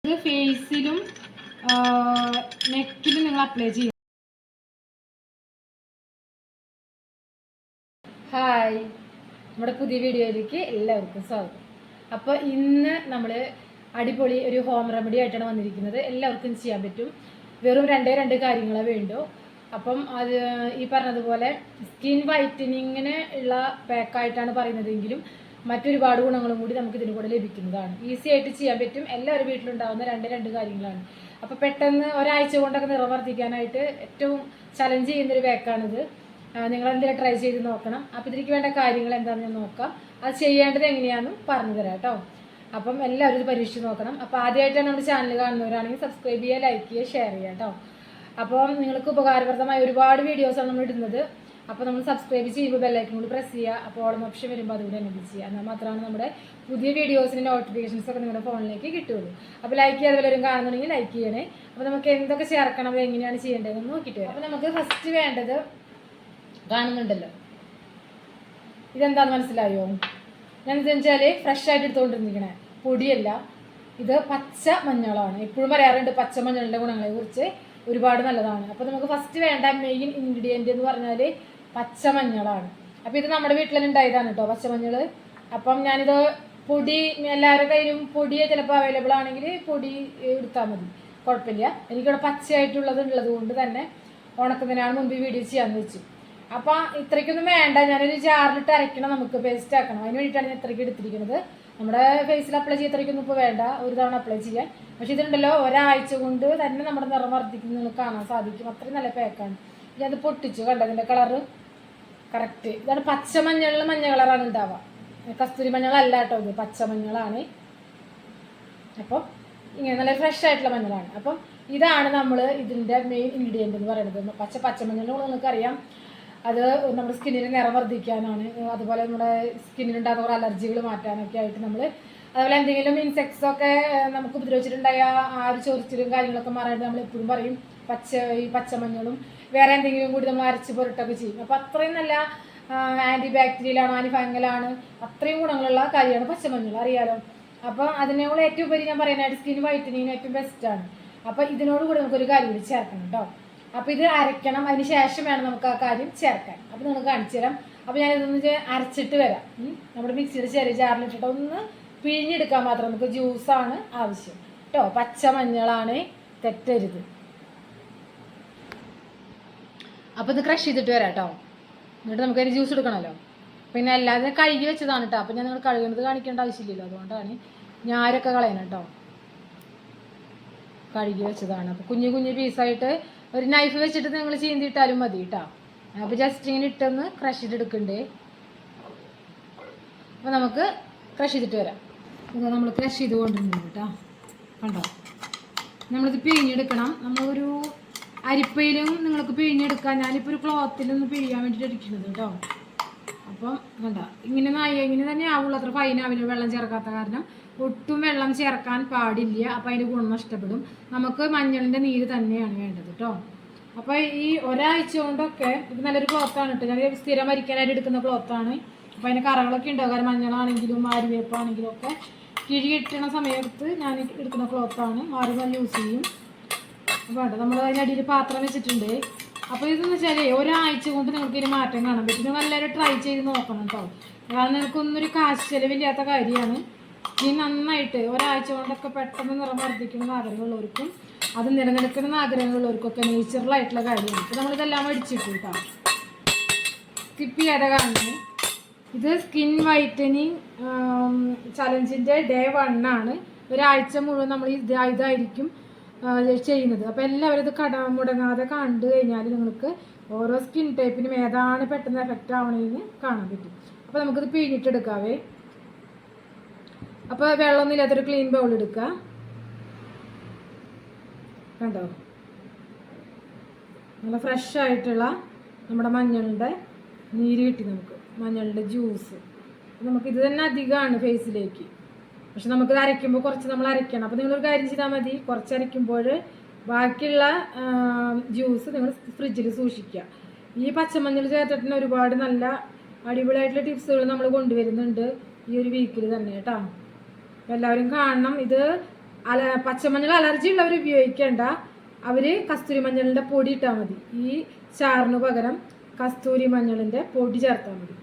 ഇത് ഫേസിലും നെക്കിലും നിങ്ങൾ അപ്ലൈ ചെയ്യും. ഹായ്, നമ്മുടെ പുതിയ വീഡിയോയിലേക്ക് എല്ലാവർക്കും സ്വാഗതം. അപ്പോൾ ഇന്ന് നമ്മൾ അടിപൊളി ഒരു ഹോം റെമഡി ആയിട്ടാണ് വന്നിരിക്കുന്നത്. എല്ലാവർക്കും ചെയ്യാൻ പറ്റും. വെറും രണ്ട് കാര്യങ്ങളെ വേണ്ടൂ. അപ്പം അത് ഈ പറഞ്ഞതുപോലെ സ്കിൻ വൈറ്റനിങ്ങിന് ഉള്ള പാക്കായിട്ടാണ് പറയുന്നതെങ്കിലും മറ്റൊരുപാട് ഗുണങ്ങളും കൂടി നമുക്ക് ഇതിന് കൂടെ ലഭിക്കുന്നതാണ്. ഈസി ആയിട്ട് ചെയ്യാൻ പറ്റും. എല്ലാവരും വീട്ടിലുണ്ടാകുന്ന രണ്ട് കാര്യങ്ങളാണ്. അപ്പോൾ പെട്ടെന്ന് ഒരാഴ്ച കൊണ്ടൊക്കെ നിറം വർദ്ധിക്കാനായിട്ട് ഏറ്റവും ചലഞ്ച് ചെയ്യുന്നൊരു പാക്കാണിത്. നിങ്ങൾ എന്തെങ്കിലും ട്രൈ ചെയ്ത് നോക്കണം. അപ്പോൾ ഇതിലേക്ക് വേണ്ട കാര്യങ്ങൾ എന്താണെന്ന് നോക്കാം. അത് ചെയ്യേണ്ടത് എങ്ങനെയാണെന്നും പറഞ്ഞു തരാം കേട്ടോ. അപ്പം എല്ലാവരും ഇത് പരീക്ഷിച്ച് നോക്കണം. അപ്പോൾ ആദ്യമായിട്ടാണ് നമ്മുടെ ചാനൽ കാണുന്നവരാണെങ്കിൽ സബ്സ്ക്രൈബ് ചെയ്യുക, ലൈക്ക് ചെയ്യുക, ഷെയർ ചെയ്യുക കേട്ടോ. അപ്പോൾ നിങ്ങൾക്ക് ഉപകാരപ്രദമായ ഒരുപാട് വീഡിയോസാണ് നമ്മൾ ഇടുന്നത്. അപ്പോൾ നമ്മൾ സബ്സ്ക്രൈബ് ചെയ്യുമ്പോൾ ബെല്ലൈക്കൺ കൂടി പ്രസ് ചെയ്യുക. അപ്പോൾ ഓളം ഓപ്ഷൻ വരുമ്പോൾ അതുകൂടി എനേബിൾ ചെയ്യുക. എന്നാൽ മാത്രമാണ് നമ്മുടെ പുതിയ വീഡിയോസിൻ്റെ നോട്ടിഫിക്കേഷൻസ് ഒക്കെ നിങ്ങളുടെ ഫോണിലേക്ക് കിട്ടുള്ളൂ. അപ്പോൾ ലൈക്ക് ചെയ്യാതെ വല്ലവരും കാണുന്നുണ്ടെങ്കിൽ ലൈക്ക് ചെയ്യണേ. അപ്പോൾ നമുക്ക് എന്തൊക്കെ ചേർക്കണം, എങ്ങനെയാണ് ചെയ്യേണ്ടതെന്ന് നോക്കിയിട്ട് വരാം. അപ്പോൾ നമുക്ക് ഫസ്റ്റ് വേണ്ടത് കാണുന്നുണ്ടല്ലോ, ഇതെന്താണെന്ന് മനസ്സിലായോ? ഞാൻ എന്താ വെച്ചാൽ ഫ്രഷ് ആയിട്ട് എടുത്തുകൊണ്ടിരിക്കണേ പൊടിയല്ല, ഇത് പച്ച മഞ്ഞളാണ്. എപ്പോഴും പറയാറുണ്ട് പച്ചമഞ്ഞളുടെ ഗുണങ്ങളെ കുറിച്ച്, ഒരുപാട് നല്ലതാണ്. അപ്പോൾ നമുക്ക് ഫസ്റ്റ് വേണ്ട മെയിൻ ഇൻഗ്രീഡിയൻറ്റ് എന്ന് പറഞ്ഞാൽ പച്ചമഞ്ഞളാണ്. അപ്പോൾ ഇത് നമ്മുടെ വീട്ടിൽ തന്നെ ഉണ്ടായതാണ് കേട്ടോ പച്ചമഞ്ഞൾ. അപ്പം ഞാനിത് പൊടി എല്ലാവരുടെ കയ്യിലും പൊടി ചിലപ്പോൾ അവൈലബിൾ ആണെങ്കിൽ പൊടി എടുത്താൽ മതി, കുഴപ്പമില്ല. എനിക്കിവിടെ പച്ചയായിട്ടുള്ളത് ഉള്ളത് കൊണ്ട് തന്നെ ഉണക്കുന്നതിനാണ് മുമ്പ് വീഡിയോ ചെയ്യാമെന്ന് വെച്ചു. അപ്പം ഇത്രയ്ക്കൊന്നും വേണ്ട, ഞാനൊരു ജാറിലിട്ട് അരയ്ക്കണം, നമുക്ക് പേസ്റ്റ് ആക്കണം. അതിന് വേണ്ടിയിട്ടാണ് ഞാൻ ഇത്രയ്ക്ക് എടുത്തിരിക്കുന്നത്. നമ്മുടെ ഫേസിൽ അപ്ലൈ ചെയ്യുക ഇത്രയ്ക്കൊന്നും ഇപ്പോൾ വേണ്ട, ഒരു തവണ അപ്ലൈ ചെയ്യാൻ. പക്ഷെ ഇതുണ്ടല്ലോ ഒരാഴ്ച കൊണ്ട് തന്നെ നമ്മുടെ നിറം വർദ്ധിക്കുന്നത് നിങ്ങൾക്ക് കാണാൻ സാധിക്കും. അത്രയും നല്ല പാക്കാണ്. ഞാനത് പൊട്ടിച്ചു, കണ്ടതിൻ്റെ കളറ് കറക്റ്റ്. ഇതാണ് പച്ചമഞ്ഞളിൽ മഞ്ഞ കളറാണ് ഉണ്ടാവുക, കസ്തൂരി മഞ്ഞളല്ല കേട്ടോ, ഇത് പച്ചമഞ്ഞളാണ്. അപ്പം ഇങ്ങനെ നല്ല ഫ്രഷ് ആയിട്ടുള്ള മഞ്ഞളാണ്. അപ്പം ഇതാണ് നമ്മൾ ഇതിൻ്റെ മെയിൻ ഇൻഗ്രീഡിയൻ്റ് എന്ന് പറയുന്നത്. പച്ചമഞ്ഞൾ നിങ്ങൾക്കറിയാം, അത് നമ്മുടെ സ്കിന്നിന് നിറം വർദ്ധിക്കാനാണ്. അതുപോലെ നമ്മുടെ സ്കിന്നിനുണ്ടാകുന്ന കുറേ അലർജികൾ മാറ്റാനൊക്കെ ആയിട്ട് നമ്മൾ, അതുപോലെ എന്തെങ്കിലും ഇൻസെക്ട്സൊക്കെ നമുക്ക് ഉപദ്രവിച്ചിട്ടുണ്ടായ ആ ഒരു ചൊറിച്ചിലും കാര്യങ്ങളൊക്കെ മാറാനായിട്ട് നമ്മൾ എപ്പോഴും പറയും ഈ പച്ചമഞ്ഞളും വേറെ എന്തെങ്കിലും കൂടി നമ്മൾ അരച്ച് പുരട്ടൊക്കെ ചെയ്യും. അപ്പോൾ അത്രയും നല്ല ആൻറ്റി ബാക്ടീരിയലാണ്, ആൻറ്റി ഫംഗലാണ്, അത്രയും ഗുണങ്ങളുള്ള കാര്യമാണ് പച്ചമഞ്ഞൾ, അറിയാലോ. അപ്പോൾ അതിനോട് ഏറ്റവും ഉപരി ഞാൻ പറയാനായിട്ട് സ്കിൻ വൈറ്റനിങ്ങിന് ഏറ്റവും ബെസ്റ്റാണ്. അപ്പോൾ ഇതിനോട് കൂടി നമുക്കൊരു കാര്യം കൂടി ചേർക്കണം കേട്ടോ. അപ്പോൾ ഇത് അരയ്ക്കണം, അതിന് ശേഷം വേണം നമുക്ക് ആ കാര്യം ചേർക്കാൻ. അപ്പോൾ നിങ്ങൾക്ക് കാണിച്ചു തരാം. അപ്പോൾ ഞാനിതൊന്ന് അരച്ചിട്ട് വരാം. നമ്മുടെ മിക്സിയുടെ ചെറിയ ജാറിലിട്ടിട്ട് ഒന്ന് പിഴിഞ്ഞെടുക്കാൻ മാത്രം നമുക്ക് ജ്യൂസാണ് ആവശ്യം കേട്ടോ. പച്ചമഞ്ഞളാണ്, തെറ്റരുത്. അപ്പോൾ ഇത് ക്രഷ് ചെയ്തിട്ട് വരാം കേട്ടോ. എന്നിട്ട് നമുക്ക് അതിന് ജ്യൂസ് എടുക്കണമല്ലോ. പിന്നെ അല്ലാതെ കഴുകി വെച്ചതാണ് കേട്ടോ. അപ്പോൾ ഞാൻ നിങ്ങൾ കഴുകുന്നത് കാണിക്കേണ്ട ആവശ്യമില്ലല്ലോ, അതുകൊണ്ടാണ് ഞാരൊക്കെ കളയണം കേട്ടോ. കഴുകി വെച്ചതാണ്. അപ്പോൾ കുഞ്ഞു പീസായിട്ട് ഒരു നൈഫ് വെച്ചിട്ട് നിങ്ങൾ ചീന്തിയിട്ടാലും മതി കേട്ടോ. അപ്പോൾ ജസ്റ്റ് ഇങ്ങനെ ഇട്ടൊന്ന് ക്രഷ് ചെയ്തെടുക്കണ്ടേ. അപ്പോൾ നമുക്ക് ക്രഷ് ചെയ്തിട്ട് വരാം. ഇത് നമ്മൾ ക്രഷ് ചെയ്ത് കൊണ്ടിരുന്നു കേട്ടോ, കണ്ടോ. നമ്മളിത് പിഴിഞ്ഞെടുക്കണം. നമ്മളൊരു അരിപ്പയിലും നിങ്ങൾക്ക് പിഴിഞ്ഞെടുക്കാം. ഞാനിപ്പോൾ ഒരു ക്ലോത്തിലൊന്ന് പിഴിയാൻ വേണ്ടിയിട്ട് ഇരിക്കുന്നത് കേട്ടോ. അപ്പം കണ്ടോ, ഇങ്ങനെ തന്നെ ആവുള്ളൂ, അത്ര ഫൈനാവില്ല വെള്ളം ചേർക്കാത്ത കാരണം. ഒട്ടും വെള്ളം ചേർക്കാൻ പാടില്ല, അപ്പോൾ അതിൻ്റെ ഗുണം നഷ്ടപ്പെടും. നമുക്ക് മഞ്ഞളിൻ്റെ നീര് തന്നെയാണ് വേണ്ടത് കേട്ടോ. അപ്പോൾ ഈ ഒരാഴ്ച കൊണ്ടൊക്കെ ഇത് നല്ലൊരു ക്ലോത്താണ് കേട്ടോ. ഞാൻ സ്ഥിരം വരിക്കാനായിട്ട് എടുക്കുന്ന ക്ലോത്താണ്. അപ്പോൾ അതിന് കറകളൊക്കെ ഉണ്ടാവും, കാരണം മഞ്ഞളാണെങ്കിലും ആര്യവേപ്പാണെങ്കിലും ഒക്കെ കിഴി കിട്ടണ സമയത്ത് ഞാൻ എടുക്കുന്ന ക്ലോത്താണ്. മാറി യൂസ് ചെയ്യും. അപ്പോൾ കേട്ടോ, നമ്മൾ അതിനടിയിൽ പാത്രം വെച്ചിട്ടുണ്ട്. അപ്പോൾ ഇതെന്ന് വെച്ചാൽ ഒരാഴ്ച കൊണ്ട് നിങ്ങൾക്ക് ഇതിന് മാറ്റം കാണാൻ പറ്റും. നല്ലൊരു ട്രൈ ചെയ്ത് നോക്കണം കേട്ടോ. കാരണം നിങ്ങൾക്കൊന്നൊരു കാശ് ചിലവില്ലാത്ത കാര്യമാണ്. ഈ നന്നായിട്ട് ഒരാഴ്ച കൊണ്ടൊക്കെ പെട്ടെന്ന് നിറം വർദ്ധിക്കണമെന്ന് ആഗ്രഹമുള്ളവർക്കും അത് നിലനിൽക്കണമെന്ന് ആഗ്രഹമുള്ളവർക്കൊക്കെ നേച്ചുറലായിട്ടുള്ള കാര്യമാണ്. അപ്പോൾ നമ്മളിതെല്ലാം മേടിച്ചിട്ടു കേട്ടോ, സ്കിപ്പ് ചെയ്യാതെ കാണുന്നത്. ഇത് സ്കിൻ വൈറ്റനിങ് ചലഞ്ചിൻ്റെ ഡേ 1 ആണ്. ഒരാഴ്ച മുഴുവൻ നമ്മൾ ഇതായിരിക്കും ചെയ്യുന്നത്. അപ്പോൾ എല്ലാവരും ഇത് മുടങ്ങാതെ കണ്ടു കഴിഞ്ഞാൽ നിങ്ങൾക്ക് ഓരോ സ്കിൻ ടൈപ്പിനും ഏതാണ് പെട്ടെന്ന് എഫക്റ്റ് ആവണമെന്ന് കാണാൻ പറ്റും. അപ്പോൾ നമുക്കിത് പിഴിഞ്ഞിട്ടെടുക്കാവേ. അപ്പോൾ വെള്ളമൊന്നും ഇല്ലാത്തൊരു ക്ലീൻ ബൗൾ എടുക്കുക. കണ്ടോ, നല്ല ഫ്രഷ് ആയിട്ടുള്ള നമ്മുടെ മഞ്ഞളുടെ നീര് കിട്ടി, നമുക്ക് മഞ്ഞളുടെ ജ്യൂസ്. നമുക്കിത് തന്നെ അധികമാണ് ഫേസിലേക്ക്. പക്ഷെ നമുക്കിത് അരയ്ക്കുമ്പോൾ കുറച്ച് നമ്മൾ അരയ്ക്കണം. അപ്പോൾ നിങ്ങളൊരു കാര്യം ചെയ്താൽ മതി, കുറച്ച് അരയ്ക്കുമ്പോൾ ബാക്കിയുള്ള ജ്യൂസ് നിങ്ങൾ ഫ്രിഡ്ജിൽ സൂക്ഷിക്കുക. ഈ പച്ചമഞ്ഞൾ ചേർത്തിട്ട് ഒരുപാട് നല്ല അടിപൊളിയായിട്ടുള്ള ടിപ്സുകൾ നമ്മൾ കൊണ്ടുവരുന്നുണ്ട് ഈ ഒരു വീക്കിൽ തന്നെ കേട്ടോ. എല്ലാവരും കാണണം. ഇത് പച്ചമഞ്ഞൾ അലർജി ഉള്ളവർ ഉപയോഗിക്കേണ്ട. അവർ കസ്തൂരി മഞ്ഞളിൻ്റെ പൊടി ഇട്ടാൽ മതി. ഈ ചാറിന് പകരം കസ്തൂരി മഞ്ഞളിൻ്റെ പൊടി ചേർത്താൽ മതി.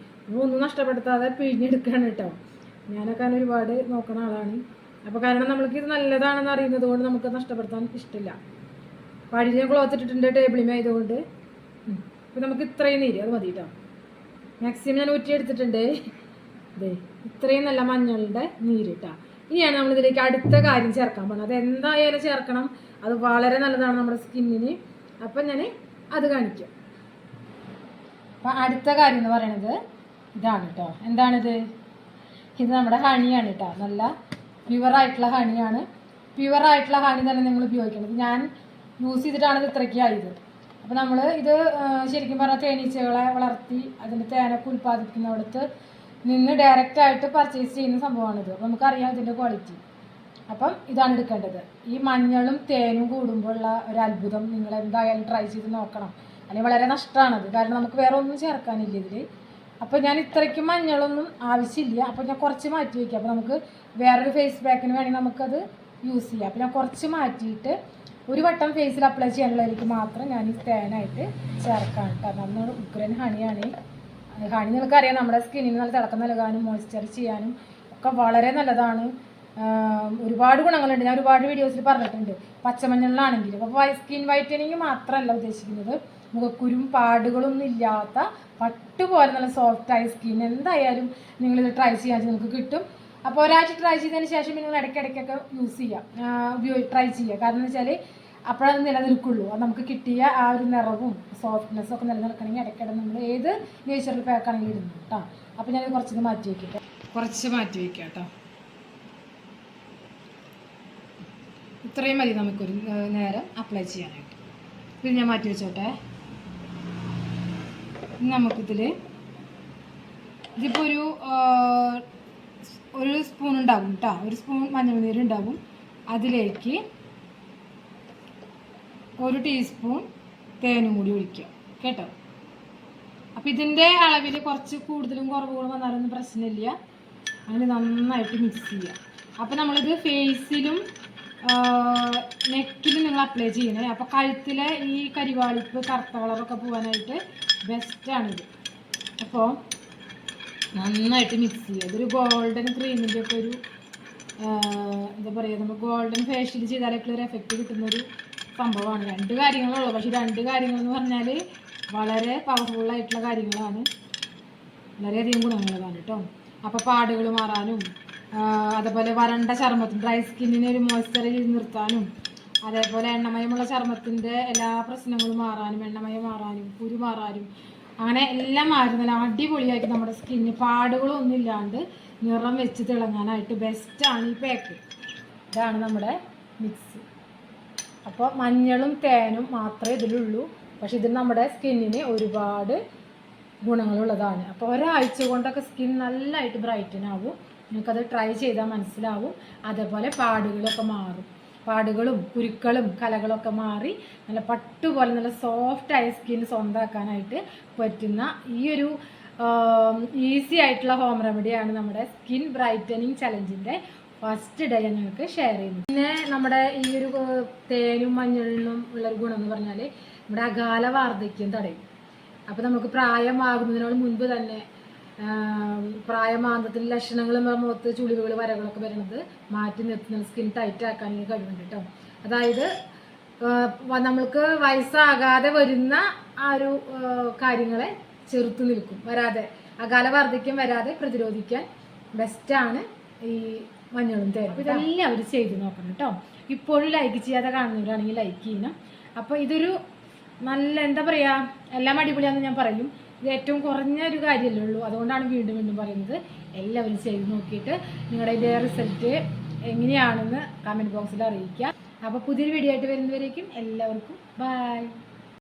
ഒന്നും നഷ്ടപ്പെടുത്താതെ പിഴിഞ്ഞെടുക്കുകയാണ് കേട്ടോ. ഞാനൊക്കെ ഒരുപാട് നോക്കുന്ന ആളാണ്. അപ്പോൾ കാരണം നമ്മൾക്ക് ഇത് നല്ലതാണെന്ന് അറിയുന്നത് കൊണ്ട് നമുക്ക് നഷ്ടപ്പെടുത്താൻ ഇഷ്ടമില്ല. പഴിഞ്ഞ ക്ലോത്ത് ഇട്ടിട്ടുണ്ട് ടേബിളിമേ ആയതുകൊണ്ട്. അപ്പോൾ നമുക്ക് ഇത്രയും നീര് അത് മതി കേട്ടോ. മാക്സിമം ഞാൻ ഊറ്റിയെടുത്തിട്ടുണ്ട്. ഇതേ ഇത്രയും നല്ല മഞ്ഞളുടെ നീര് കേട്ടോ. ഇനിയാണ് നമ്മളിതിലേക്ക് അടുത്ത കാര്യം ചേർക്കാൻ പോകുന്നത്. അത് എന്തായാലും ചേർക്കണം, അത് വളരെ നല്ലതാണ് നമ്മുടെ സ്കിന്നിന്. അപ്പം ഞാൻ അത് കാണിക്കാം. അപ്പം അടുത്ത കാര്യം എന്ന് പറയണത് ഇതാണ് കേട്ടോ. എന്താണിത്? ഇത് നമ്മുടെ ഹണിയാണ് കേട്ടോ. നല്ല പ്യുവറായിട്ടുള്ള ഹണിയാണ്. പ്യുവറായിട്ടുള്ള ഹണി തന്നെ നിങ്ങൾ ഉപയോഗിക്കുന്നത്. ഞാൻ യൂസ് ചെയ്തിട്ടാണ് ഇത് ഇത്രയ്ക്ക് ആയത്. അപ്പോൾ നമ്മൾ ഇത് ശരിക്കും പറഞ്ഞാൽ തേനീച്ചകളെ വളർത്തി അതിൻ്റെ തേനൊക്കെ ഉൽപ്പാദിപ്പിക്കുന്നിടത്ത് നിന്ന് ഡയറക്റ്റായിട്ട് പർച്ചേസ് ചെയ്യുന്ന സംഭവമാണിത്. അപ്പോൾ നമുക്കറിയാം ഇതിൻ്റെ ക്വാളിറ്റി. അപ്പം ഇതാണ് എടുക്കേണ്ടത്. ഈ മഞ്ഞളും തേനും കൂടുമ്പോഴുള്ള ഒരു അത്ഭുതം നിങ്ങൾ എന്തായാലും ട്രൈ ചെയ്ത് നോക്കണം. അല്ലെങ്കിൽ വളരെ നഷ്ടമാണത്. കാരണം നമുക്ക് വേറെ ഒന്നും ചേർക്കാനില്ല ഇതിൽ. അപ്പോൾ ഞാൻ ഇത്രയ്ക്കും മഞ്ഞളൊന്നും ആവശ്യമില്ല. അപ്പോൾ ഞാൻ കുറച്ച് മാറ്റി വയ്ക്കാം. അപ്പോൾ നമുക്ക് വേറൊരു ഫേസ് പാക്കിന് വേണമെങ്കിൽ നമുക്കത് യൂസ് ചെയ്യാം. അപ്പോൾ ഞാൻ കുറച്ച് മാറ്റിയിട്ട് ഒരു വട്ടം ഫേസിൽ അപ്ലൈ ചെയ്യാനുള്ളതിലേക്ക് മാത്രം ഞാൻ ഈ തേനായിട്ട് ചേർക്കാം. കാരണം നമ്മൾ ഉഗ്രൻ ഹണിയാണ്. ഹണി നിങ്ങൾക്കറിയാം നമ്മുടെ സ്കിന്നിന് നല്ല തിളക്കം നൽകാനും മോയ്സ്ചറൈസ് ചെയ്യാനും ഒക്കെ വളരെ നല്ലതാണ്. ഒരുപാട് ഗുണങ്ങളുണ്ട്. ഞാൻ ഒരുപാട് വീഡിയോസിൽ പറഞ്ഞിട്ടുണ്ട്. പച്ചമഞ്ഞളിലാണെങ്കിൽ അപ്പോൾ സ്കിൻ വൈറ്റനിങ് മാത്രമല്ല ഉദ്ദേശിക്കുന്നത്, മുഖക്കുരും പാടുകളൊന്നും ഇല്ലാത്ത പട്ടുപോലെ നല്ല സോഫ്റ്റായ സ്കിൻ എന്തായാലും നിങ്ങളിത് ട്രൈ ചെയ്യാൻ നിങ്ങൾക്ക് കിട്ടും. അപ്പോൾ ഒരാഴ്ച ട്രൈ ചെയ്തതിന് ശേഷം നിങ്ങൾ ഇടയ്ക്കിടയ്ക്കൊക്കെ യൂസ് ചെയ്യാം, ട്രൈ ചെയ്യുക. കാരണം എന്ന് വെച്ചാൽ അപ്പോഴത് നിലനിൽക്കുള്ളൂ. അത് നമുക്ക് കിട്ടിയ ആ ഒരു നിറവും സോഫ്റ്റ്നെസ്സും ഒക്കെ നിലനിൽക്കണമെങ്കിൽ ഇടയ്ക്കിടെ നമ്മൾ ഏത് നേച്ചറൽ പാക്കാണെങ്കിലും ഇടുന്നു കേട്ടോ. അപ്പോൾ ഞാൻ കുറച്ച് മാറ്റി വയ്ക്കട്ടെ. കുറച്ച് മാറ്റി വയ്ക്കാം കേട്ടോ. ഇത്രയും മതി നമുക്കൊരു നേരം അപ്ലൈ ചെയ്യാനായിട്ട്. ഇത് ഞാൻ മാറ്റി വെച്ചോട്ടെ. നമുക്കിതിൽ ഇതിപ്പോൾ ഒരു സ്പൂൺ ഉണ്ടാകും കേട്ടോ. ഒരു സ്പൂൺ മഞ്ഞൾ നീരുണ്ടാകും. അതിലേക്ക് 1 ടീസ്പൂൺ തേനും കൂടി ഒഴിക്കുക കേട്ടോ. അപ്പോൾ ഇതിൻ്റെ അളവിൽ കുറച്ച് കൂടുതലും കുറവുകളും വന്നാലൊന്നും പ്രശ്നമില്ല. അങ്ങനെ നന്നായിട്ട് മിക്സ് ചെയ്യുക. അപ്പോൾ നമ്മളിത് ഫേസിലും നെക്കിലും നിങ്ങൾ അപ്ലൈ ചെയ്യണേ. അപ്പോൾ കഴുത്തിലെ ഈ കരിവാളിപ്പ് കറുത്ത കളറൊക്കെ പോകാനായിട്ട് ബെസ്റ്റാണിത്. അപ്പോൾ നന്നായിട്ട് മിക്സ് ചെയ്യുക. ഇതൊരു ഗോൾഡൻ ക്രീമിൻ്റെ ഒക്കെ ഒരു എന്താ പറയുക, നമ്മൾ ഗോൾഡൻ ഫേഷ്യൽ ചെയ്താലൊക്കെ ഒരു എഫക്റ്റ് കിട്ടുന്നൊരു സംഭവമാണ്. 2 കാര്യങ്ങളുള്ളൂ. പക്ഷേ 2 കാര്യങ്ങളെന്ന് പറഞ്ഞാൽ വളരെ പവർഫുള്ളായിട്ടുള്ള കാര്യങ്ങളാണ്. വളരെയധികം ഗുണങ്ങളാണ് കേട്ടോ. അപ്പോൾ പാടുകൾ മാറാനും അതേപോലെ വരണ്ട ചർമ്മത്തിന് ഡ്രൈ സ്കിന്നിനെ ഒരു മോയ്സ്ചറൈസ് നിർത്താനും അതേപോലെ എണ്ണമയമുള്ള ചർമ്മത്തിൻ്റെ എല്ലാ പ്രശ്നങ്ങളും മാറാനും എണ്ണമയം മാറാനും കുരു മാറാനും അങ്ങനെ എല്ലാം മാറും. നല്ല അടിപൊളിയായിട്ട് നമ്മുടെ സ്കിന്നിന് പാടുകളൊന്നും ഇല്ലാണ്ട് നിറം വെച്ച് തിളങ്ങാനായിട്ട് ബെസ്റ്റാണ് ഈ പാക്ക്. ഇതാണ് നമ്മുടെ മിക്സ്. അപ്പോൾ മഞ്ഞളും തേനും മാത്രമേ ഇതിലുള്ളൂ. പക്ഷെ ഇതിൽ നമ്മുടെ സ്കിന്നിന് ഒരുപാട് ഗുണങ്ങളുള്ളതാണ്. അപ്പോൾ ഒരാഴ്ച കൊണ്ടൊക്കെ സ്കിൻ നല്ലതായിട്ട് ബ്രൈറ്റൻ ആവും. നിങ്ങൾക്കത് ട്രൈ ചെയ്താൽ മനസ്സിലാവും. അതേപോലെ പാടുകളൊക്കെ മാറും. പാടുകളും കുരുക്കളും കലകളൊക്കെ മാറി നല്ല പട്ടുപോലെ നല്ല സോഫ്റ്റായ സ്കിൻ സ്വന്തമാക്കാനായിട്ട് പറ്റുന്ന ഈ ഒരു ഈസി ആയിട്ടുള്ള ഹോം റെമഡിയാണ് നമ്മുടെ സ്കിൻ ബ്രൈറ്റനിങ് ചലഞ്ചിൻ്റെ ഫസ്റ്റ് ഡേ ഞങ്ങൾക്ക് ഷെയർ ചെയ്യുന്നു. പിന്നെ നമ്മുടെ ഈ ഒരു തേനും മഞ്ഞളിനും ഉള്ളൊരു ഗുണം എന്ന് പറഞ്ഞാൽ നമ്മുടെ അകാല വാർദ്ധക്യം തടയും. അപ്പോൾ നമുക്ക് പ്രായമാകുന്നതിനോട് മുൻപ് തന്നെ പ്രായമാകുന്നതിൻ്റെ ലക്ഷണങ്ങൾ മുഖത്ത് ചുളിവുകൾ വരകളൊക്കെ വരുന്നത് മാറ്റി നിർത്തുന്ന സ്കിൻ ടൈറ്റ് ആക്കാൻ കഴിവുണ്ട് കേട്ടോ. അതായത് നമ്മൾക്ക് വയസ്സാകാതെ വരുന്ന ആ ഒരു കാര്യങ്ങളെ ചെറുത്ത് നിൽക്കും, വരാതെ അകാല വാർദ്ധക്യം വരാതെ പ്രതിരോധിക്കാൻ ബെസ്റ്റാണ് ഈ മഞ്ഞളും തേനും. അപ്പോൾ ഇതെല്ലാവരും ചെയ്ത് നോക്കണം കേട്ടോ. ഇപ്പോഴും ലൈക്ക് ചെയ്യാതെ കാണുന്നവരാണെങ്കിൽ ലൈക്ക് ചെയ്യണം. അപ്പോൾ ഇതൊരു നല്ല എന്താ പറയുക, എല്ലാം അടിപൊളിയാണെന്ന് ഞാൻ പറയും. ഇത് ഏറ്റവും കുറഞ്ഞ ഒരു കാര്യമല്ലേ ഉള്ളൂ. അതുകൊണ്ടാണ് വീണ്ടും വീണ്ടും പറയുന്നത്. എല്ലാവരും ചെയ്ത് നോക്കിയിട്ട് നിങ്ങളുടെ ഇതിൻ്റെ റിസൾട്ട് എങ്ങനെയാണെന്ന് കമൻറ്റ് ബോക്സിൽ അറിയിക്കുക. അപ്പോൾ പുതിയൊരു വീഡിയോ ആയിട്ട് വരുന്നവരേക്കും എല്ലാവർക്കും ബൈ.